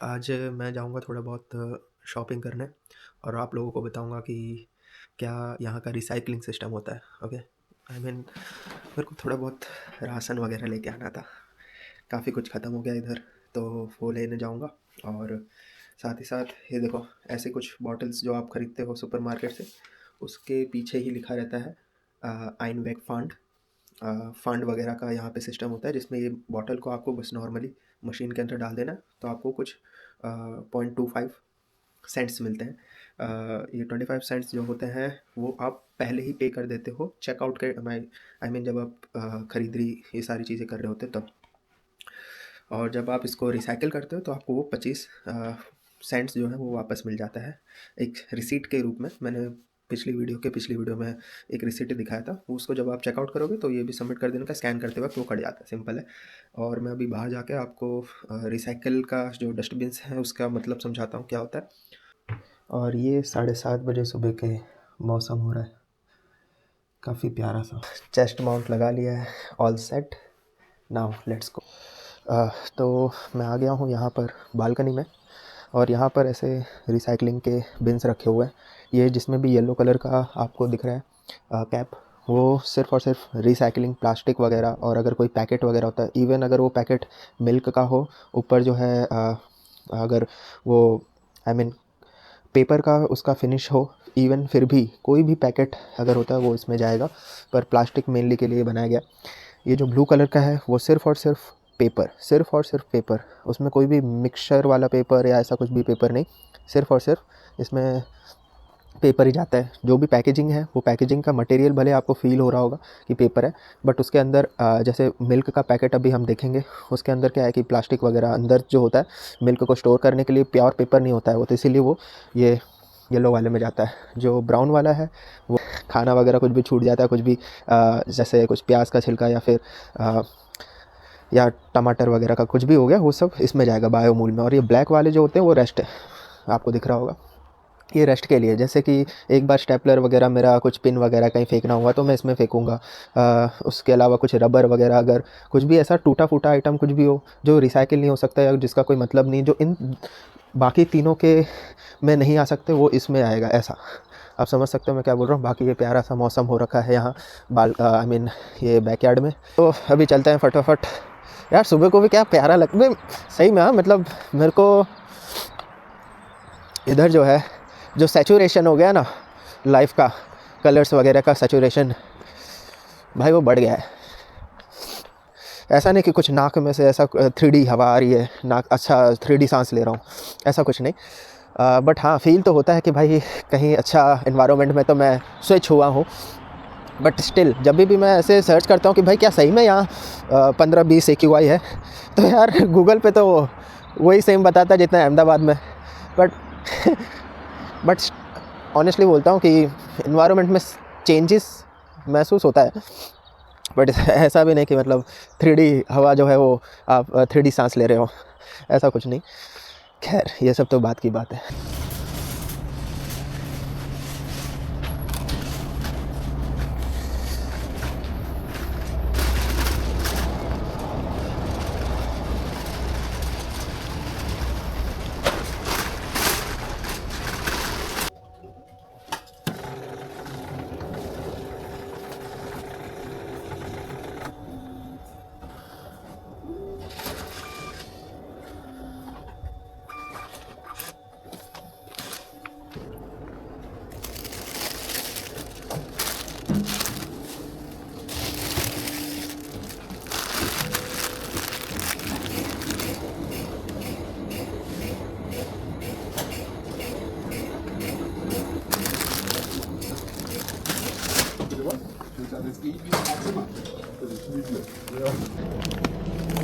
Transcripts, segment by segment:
आज मैं जाऊँगा थोड़ा बहुत शॉपिंग करने और आप लोगों को बताऊँगा कि क्या यहाँ का रिसाइक्लिंग सिस्टम होता है। ओके, मेरे को थोड़ा बहुत राशन वगैरह लेके आना था। काफ़ी कुछ ख़त्म हो गया इधर, तो वो लेने जाऊँगा। और साथ ही साथ ये देखो, ऐसे कुछ बॉटल्स जो आप ख़रीदते हो सुपरमार्केट से, उसके पीछे ही लिखा रहता है आइनवेक फंड। फंड वगैरह का यहाँ पे सिस्टम होता है, जिसमें ये बॉटल को आपको बस नॉर्मली मशीन के अंदर डाल देना है, तो आपको कुछ 0.25 सेंट्स मिलते हैं। ये 25 सेंट्स जो होते हैं वो आप पहले ही पे कर देते हो चेकआउट के आई मीन जब आप ख़रीदारी ये सारी चीज़ें कर रहे होते हो तब। और जब आप इसको रिसाइकिल करते हो तो आपको वो 25 सेंट्स जो है वो वापस मिल जाता है एक रिसीट के रूप में। मैंने पिछली वीडियो में एक रिसीट दिखाया था, उसको जब आप चेकआउट करोगे तो ये भी सबमिट कर देने का, स्कैन करते वक्त वो कट जाता है, सिंपल है। और मैं अभी बाहर जाके आपको रिसाइकिल का जो डस्टबिन्स हैं उसका मतलब समझाता हूँ क्या होता है। और ये 7:30 बजे सुबह के मौसम हो रहा है, काफ़ी प्यारा सा। चेस्ट माउंट लगा लिया है, all set, now let's go. तो मैं आ गया हूँ यहाँ पर बालकनी में, और यहाँ पर ऐसे रिसाइकलिंग के बिन्स रखे हुए हैं। ये जिसमें भी येलो कलर का आपको दिख रहा है कैप, वो सिर्फ़ और सिर्फ रिसाइकलिंग प्लास्टिक वगैरह, और अगर कोई पैकेट वगैरह होता है, इवन अगर वो पैकेट मिल्क का हो, ऊपर जो है अगर वो आई मीन पेपर का उसका फिनिश हो, इवन फिर भी कोई भी पैकेट अगर होता है वो इसमें जाएगा। पर प्लास्टिक मेनली के लिए बनाया गया। ये जो ब्लू कलर का है वो सिर्फ़ और सिर्फ पेपर, सिर्फ़ और सिर्फ पेपर, उसमें कोई भी मिक्सचर वाला पेपर या ऐसा कुछ भी पेपर नहीं, सिर्फ़ और सिर्फ इसमें पेपर ही जाता है। जो भी पैकेजिंग है वो पैकेजिंग का मटेरियल भले आपको फ़ील हो रहा होगा कि पेपर है, बट उसके अंदर जैसे मिल्क का पैकेट अभी हम देखेंगे, उसके अंदर क्या है कि प्लास्टिक वगैरह अंदर जो होता है मिल्क को स्टोर करने के लिए प्योर पेपर नहीं होता है वो, तो इसीलिए वो ये येलो वाले में जाता है। जो ब्राउन वाला है वो खाना वगैरह कुछ भी छूट जाता है, कुछ भी जैसे कुछ प्याज का छिलका या फिर या टमाटर वगैरह का कुछ भी हो गया, वो सब इसमें जाएगा बायोमूल में। और ये ब्लैक वाले जो होते हैं वो रेस्ट है, आपको दिख रहा होगा, ये रेस्ट के लिए। जैसे कि एक बार स्टेपलर वगैरह मेरा कुछ पिन वगैरह कहीं फेंकना हुआ तो मैं इसमें फेंकूँगा। उसके अलावा कुछ रबर वगैरह, अगर कुछ भी ऐसा टूटा फूटा आइटम कुछ भी हो जो रिसाइकिल नहीं हो सकता या जिसका कोई मतलब नहीं, जो इन बाकी तीनों के में नहीं आ सकते, वो इसमें आएगा। ऐसा आप समझ सकते हो मैं क्या बोल रहा हूँ। बाकी ये प्यारा सा मौसम हो रखा है यहाँ आई मीन ये बैकयार्ड में। तो अभी चलते हैं फटाफट। यार सुबह को भी क्या प्यारा लगता है सही में। हाँ, मतलब मेरे को इधर जो है जो सैचुरेशन हो गया ना लाइफ का, कलर्स वगैरह का सैचुरेशन भाई वो बढ़ गया है। ऐसा नहीं कि कुछ नाक में से ऐसा 3D हवा आ रही है, नाक अच्छा 3D सांस ले रहा हूँ, ऐसा कुछ नहीं। बट हाँ, फील तो होता है कि भाई कहीं अच्छा इन्वायरमेंट में तो मैं स्विच हुआ हूँ। बट स्टिल जब भी मैं ऐसे सर्च करता हूँ कि भाई क्या सही में यहाँ 15-20 AQI है, तो यार गूगल पे तो वही सेम बताता है जितना अहमदाबाद में। बट ऑनेस्टली बोलता हूँ कि इन्वायरमेंट में चेंजेस महसूस होता है, बट ऐसा भी नहीं कि मतलब 3D हवा जो है वो आप 3D सांस ले रहे हो, ऐसा कुछ नहीं। खैर ये सब तो बात की बात है।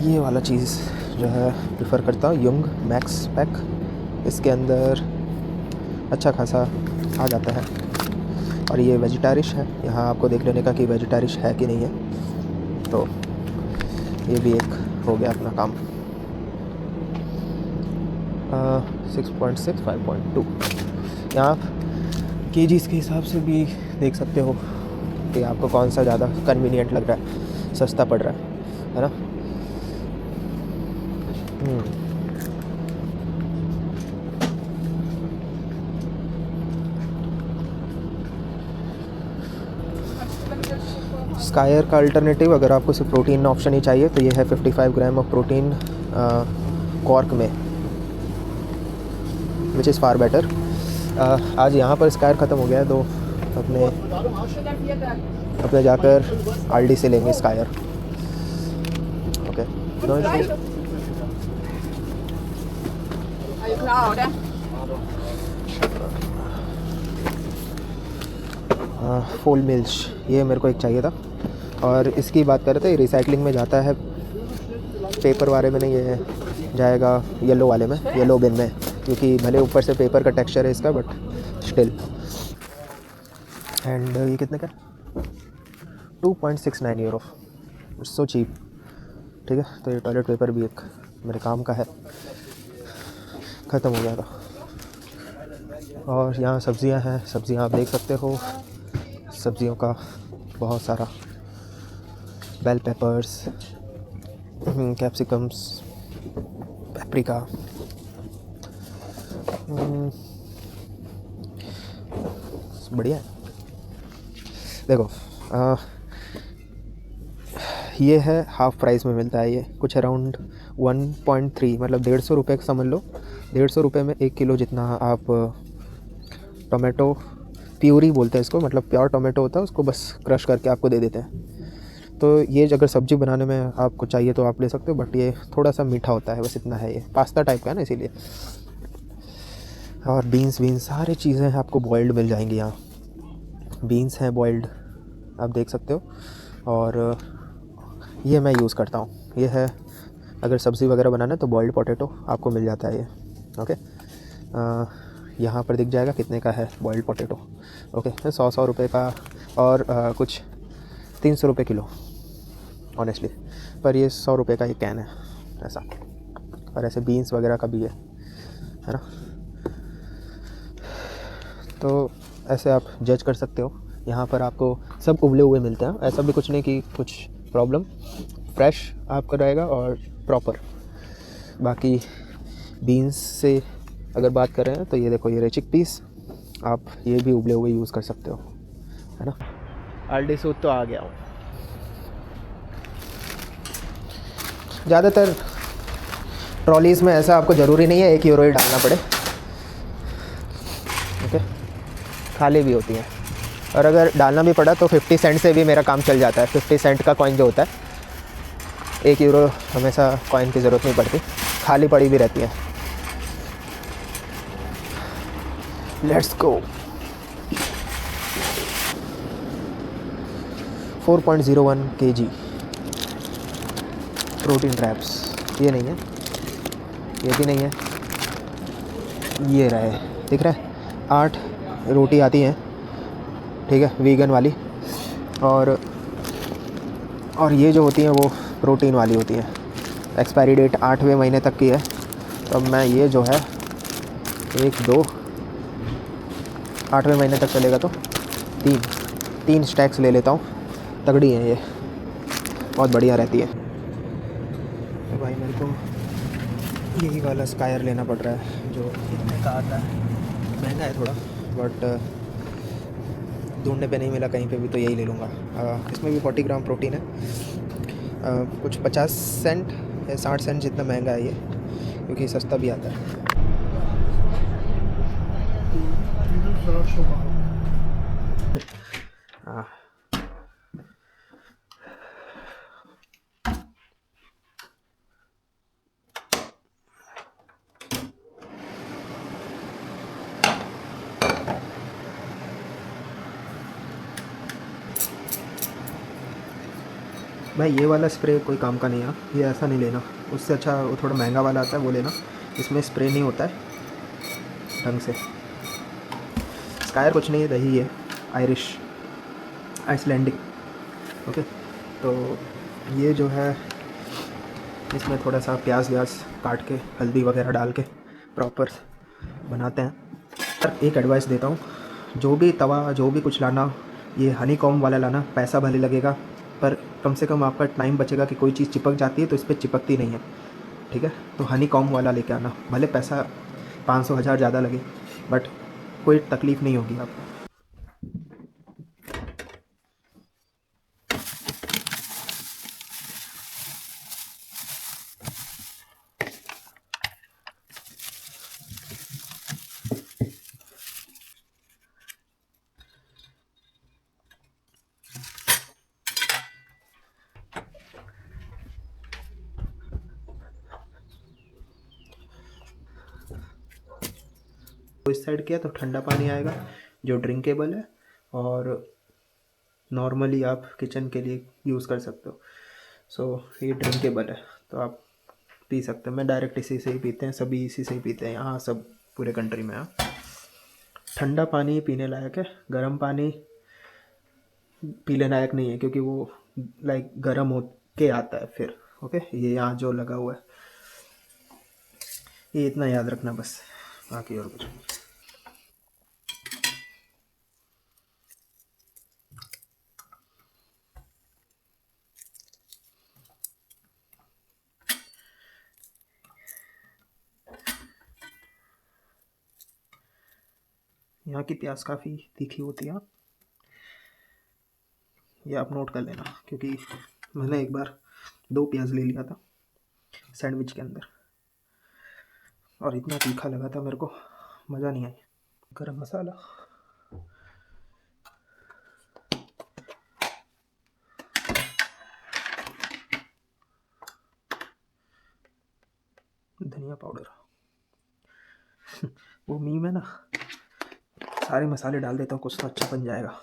ये वाला चीज़ जो है प्रेफर करता हूँ, युंग मैक्स पैक। इसके अंदर अच्छा खासा आ जाता है, और ये वेजिटारिश है। यहाँ आपको देख लेने का कि वेजिटारिश है कि नहीं है, तो ये भी एक हो गया अपना काम। 6.6 5.2 यहाँ आप केजीज़ के हिसाब से भी देख सकते हो कि आपको कौन सा ज़्यादा कन्वीनियंट लग रहा है, सस्ता पड़ रहा है ना। स्कायर का अल्टरनेटिव अगर आपको सिर्फ प्रोटीन ऑप्शन ही चाहिए तो ये है 55 ग्राम ऑफ प्रोटीन कॉर्क में, विच इज़ फार बेटर। आज यहाँ पर स्कायर ख़त्म हो गया है तो अपने जाकर आलडी से लेंगे स्कायर। Okay, no issues. Full milk ये मेरे को एक चाहिए था, और इसकी बात कर रहे थे रिसाइकलिंग में जाता है, पेपर वाले में नहीं, ये जाएगा येलो वाले में, येलो बिन में, क्योंकि भले ऊपर से पेपर का टेक्सचर है इसका बट स्टिल। एंड ये कितने का? 2.69 यूरो, इट्स सो चीप। ठीक है, तो ये टॉयलेट पेपर भी एक मेरे काम का है, ख़त्म हो गया था। और यहाँ सब्ज़ियाँ हैं, सब्ज़ियाँ आप देख सकते हो, सब्ज़ियों का बहुत सारा, बेल पेपर्स, कैप्सिकम्स, पेपरिका, बढ़िया है। देखो ये है हाफ़ प्राइस में मिलता है, ये कुछ अराउंड 1.3 मतलब 150 रुपये का समझ लो। 150 रुपये में 1 किलो जितना आप टोमेटो प्यूरी बोलते हैं इसको, मतलब प्योर टोमेटो होता है, उसको बस क्रश करके आपको दे देते हैं। तो ये अगर सब्ज़ी बनाने में आपको चाहिए तो आप ले सकते हो, बट ये थोड़ा सा मीठा होता है, बस इतना है, ये पास्ता टाइप का है ना इसीलिए। और बीन्स सारी चीज़ें आपको बॉइल्ड मिल जाएंगी यहाँ, बीन्स हैं बॉइल्ड, आप देख सकते हो। और ये मैं यूज़ करता हूँ, ये है अगर सब्ज़ी वगैरह बनाना है तो बॉइल्ड पोटैटो आपको मिल जाता है ये। ओके, यहाँ पर दिख जाएगा कितने का है बॉइल्ड पोटैटो। ओके, 100 रुपये का, और कुछ 300 रुपये किलो ऑनेस्टली, पर ये 100 रुपये का एक कैन है ऐसा। और ऐसे बीन्स वगैरह का भी है ना, तो ऐसे आप जज कर सकते हो। यहाँ पर आपको सब उबले हुए मिलते हैं, ऐसा भी कुछ नहीं कि कुछ प्रॉब्लम, फ्रेश आपका रहेगा और प्रॉपर। बाकी बीन्स से अगर बात कर रहे हैं तो ये देखो, ये चिक पीस, आप ये भी उबले हुए यूज़ कर सकते हो, है ना। आल्डी सूद तो आ गया हूँ। ज़्यादातर ट्रॉलीज़ में ऐसा आपको ज़रूरी नहीं है 1 यूरो ही डालना पड़े, ओके, खाली भी होती हैं। और अगर डालना भी पड़ा तो 50 सेंट से भी मेरा काम चल जाता है। 50 सेंट का कॉइन जो होता है, 1 यूरो हमेशा कॉइन की ज़रूरत नहीं पड़ती, खाली पड़ी भी रहती है। Let's go. 4.01 kg protein wraps, ये नहीं है, ये भी नहीं है, ये रहे, दिख रहा है। 8 रोटी आती हैं, ठीक है, वीगन वाली, और ये जो होती हैं वो प्रोटीन वाली होती हैं। एक्सपायरी डेट 8वें महीने तक की है, तो अब मैं ये जो है 1 2 8वें महीने तक चलेगा तो 3 स्टैक्स ले लेता हूँ। तगड़ी है ये, बहुत बढ़िया रहती है। तो भाई मेरे को यही वाला स्कायर लेना पड़ रहा है जो कितने का आता है, महंगा है थोड़ा, बट ढूंढने पे नहीं मिला कहीं पे भी, तो यही ले लूँगा। इसमें भी 40 ग्राम प्रोटीन है। कुछ 50 सेंट या 60 सेंट जितना महंगा है ये, क्योंकि सस्ता भी आता है। भाई ये वाला स्प्रे कोई काम का नहीं है, ये ऐसा नहीं लेना, उससे अच्छा वो थोड़ा महंगा वाला आता है वो लेना। इसमें स्प्रे नहीं होता है ढंग से। स्कायर कुछ नहीं है, दही है, आइसलैंडिक। ओके, तो ये जो है इसमें थोड़ा सा प्याज व्याज काट के हल्दी वगैरह डाल के प्रॉपर बनाते हैं। पर एक एडवाइस देता हूँ, जो भी तवा जो भी कुछ लाना, ये हनी कॉम्ब वाला लाना। पैसा भले लगेगा पर कम से कम आपका टाइम बचेगा कि कोई चीज़ चिपक जाती है तो इस पर चिपकती नहीं है, ठीक है। तो हनी कॉम्ब वाला लेके आना, भले पैसा 500 1000 ज़्यादा लगे, बट कोई तकलीफ़ नहीं होगी आपको। तो इस साइड किया तो ठंडा पानी आएगा जो ड्रिंकेबल है, और नॉर्मली आप किचन के लिए यूज़ कर सकते हो। सो ये ड्रिंकेबल है तो आप पी सकते हो। मैं डायरेक्ट इसी से ही पीते हैं, सभी इसी से ही पीते हैं यहाँ सब पूरे कंट्री में। हाँ, ठंडा पानी पीने लायक है, गर्म पानी पीने लायक नहीं है क्योंकि वो लाइक गर्म हो के आता है फिर। ओके, ये यहाँ जो लगा हुआ है, ये इतना याद रखना बस, बाकी और कुछ नहीं। यहाँ की प्याज काफ़ी तीखी होती है, ये आप नोट कर लेना, क्योंकि मैंने एक बार 2 प्याज ले लिया था सैंडविच के अंदर और इतना तीखा लगा था मेरे को, मज़ा नहीं आई। गरम मसाला, धनिया पाउडर, वो मीम है ना, सारे मसाले डाल देता हूँ कुछ तो अच्छा बन जाएगा।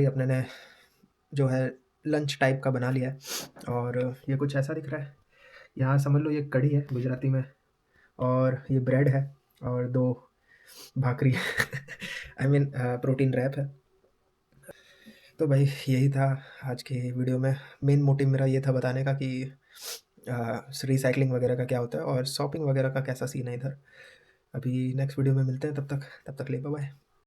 अपने ने जो है लंच टाइप का बना लिया है, और ये कुछ ऐसा दिख रहा है। यहाँ समझ लो ये कढ़ी है गुजराती में, और ये ब्रेड है, और 2 भाकरी आई मीन प्रोटीन रैप है। तो भाई यही था आज के वीडियो में। मेन मोटिव मेरा ये था बताने का कि रिसाइकलिंग वगैरह का क्या होता है और शॉपिंग वगैरह का कैसा सीन है इधर। अभी नेक्स्ट वीडियो में मिलते हैं, तब तक ले बाय बाय।